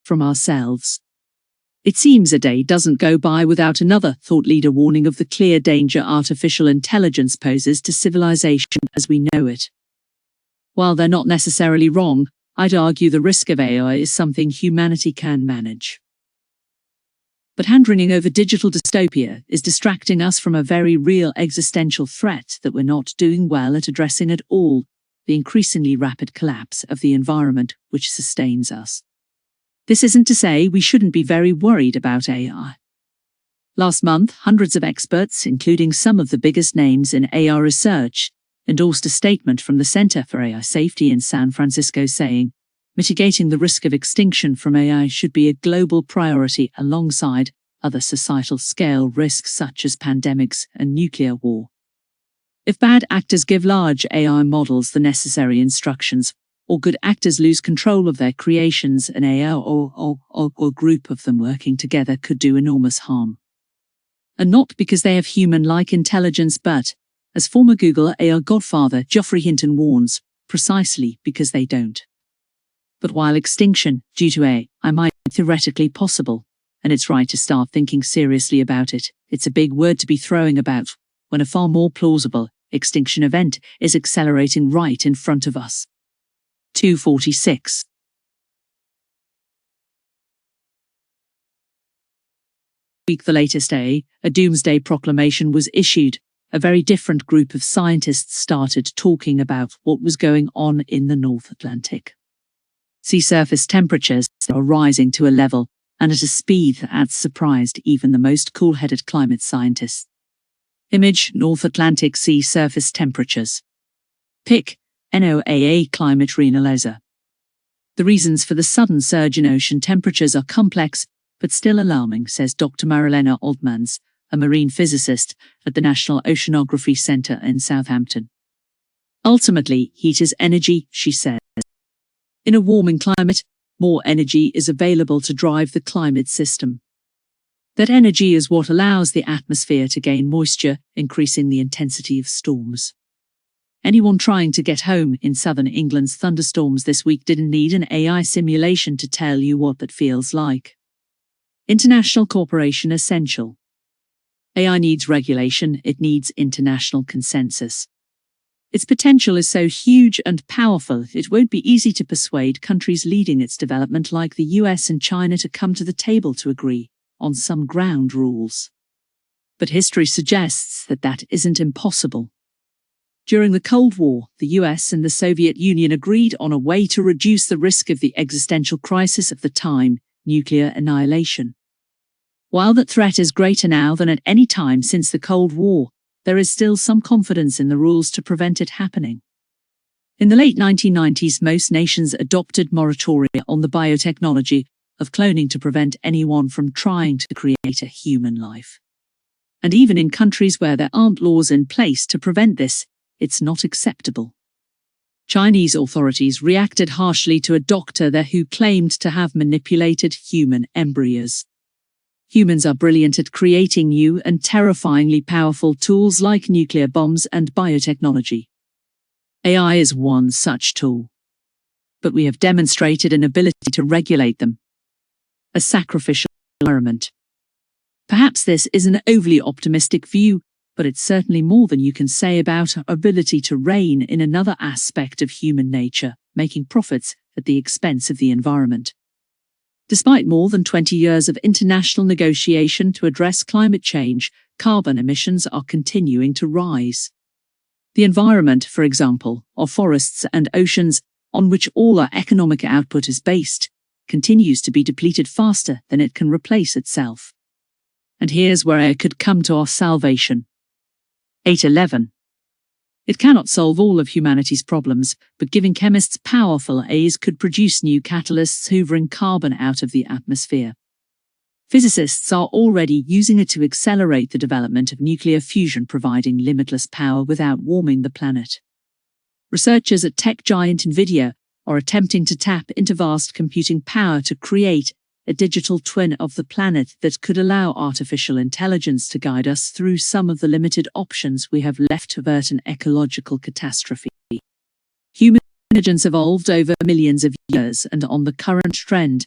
from ourselves. It seems a day doesn't go by without another thought leader warning of the clear danger artificial intelligence poses to civilization as we know it. While they're not necessarily wrong, I'd argue the risk of AI is something humanity can manage. But hand-wringing over digital dystopia is distracting us from a very real existential threat that we're not doing well at addressing at all: the increasingly rapid collapse of the environment which sustains us. This isn't to say we shouldn't be very worried about AI. Last month, hundreds of experts, including some of the biggest names in AI research, endorsed a statement from the Center for AI Safety in San Francisco saying, mitigating the risk of extinction from AI should be a global priority alongside other societal scale risks such as pandemics and nuclear war. If bad actors give large AI models the necessary instructions, or good actors lose control of their creations, an AI or group of them working together could do enormous harm. And not because they have human-like intelligence, but, as former Google AI godfather Geoffrey Hinton warns, precisely because they don't. But while extinction, due to AI, might be theoretically possible, and it's right to start thinking seriously about it, it's a big word to be throwing about, when a far more plausible extinction event is accelerating right in front of us. 246. Week the latest a doomsday proclamation was issued. A very different group of scientists started talking about what was going on in the North Atlantic. Sea surface temperatures are rising to a level and at a speed that has surprised even the most cool-headed climate scientists. Image North Atlantic sea surface temperatures. Pic. NOAA Climate Reanalyzer. The reasons for the sudden surge in ocean temperatures are complex, but still alarming, says Dr. Marilena Altmans, a marine physicist at the National Oceanography Center in Southampton. Ultimately, heat is energy, she says. In a warming climate, more energy is available to drive the climate system. That energy is what allows the atmosphere to gain moisture, increasing the intensity of storms. Anyone trying to get home in southern England's thunderstorms this week didn't need an AI simulation to tell you what that feels like. International cooperation essential. AI needs regulation, it needs international consensus. Its potential is so huge and powerful, it won't be easy to persuade countries leading its development like the US and China to come to the table to agree on some ground rules. But history suggests that that isn't impossible. During the Cold War, the US and the Soviet Union agreed on a way to reduce the risk of the existential crisis of the time, nuclear annihilation. While that threat is greater now than at any time since the Cold War, there is still some confidence in the rules to prevent it happening. In the late 1990s, most nations adopted moratoria on the biotechnology of cloning to prevent anyone from trying to create a human life. And even in countries where there aren't laws in place to prevent this, it's not acceptable. Chinese authorities reacted harshly to a doctor there who claimed to have manipulated human embryos. Humans are brilliant at creating new and terrifyingly powerful tools like nuclear bombs and biotechnology. AI is one such tool. But we have demonstrated an ability to regulate them. A sacrificial environment. Perhaps this is an overly optimistic view, but it's certainly more than you can say about our ability to reign in another aspect of human nature, making profits at the expense of the environment. Despite more than 20 years of international negotiation to address climate change, carbon emissions are continuing to rise. The environment, for example, our forests and oceans, on which all our economic output is based, continues to be depleted faster than it can replace itself. And here's where it could come to our salvation. 811. It cannot solve all of humanity's problems, but giving chemists powerful A's could produce new catalysts hoovering carbon out of the atmosphere. Physicists are already using it to accelerate the development of nuclear fusion, providing limitless power without warming the planet. Researchers at tech giant NVIDIA are attempting to tap into vast computing power to create a digital twin of the planet that could allow artificial intelligence to guide us through some of the limited options we have left to avert an ecological catastrophe. Human intelligence evolved over millions of years, and on the current trend,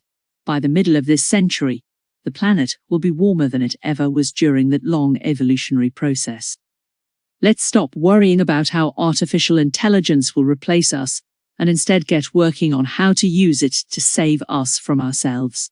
By the middle of this century, the planet will be warmer than it ever was during that long evolutionary process. Let's stop worrying about how artificial intelligence will replace us and instead get working on how to use it to save us from ourselves.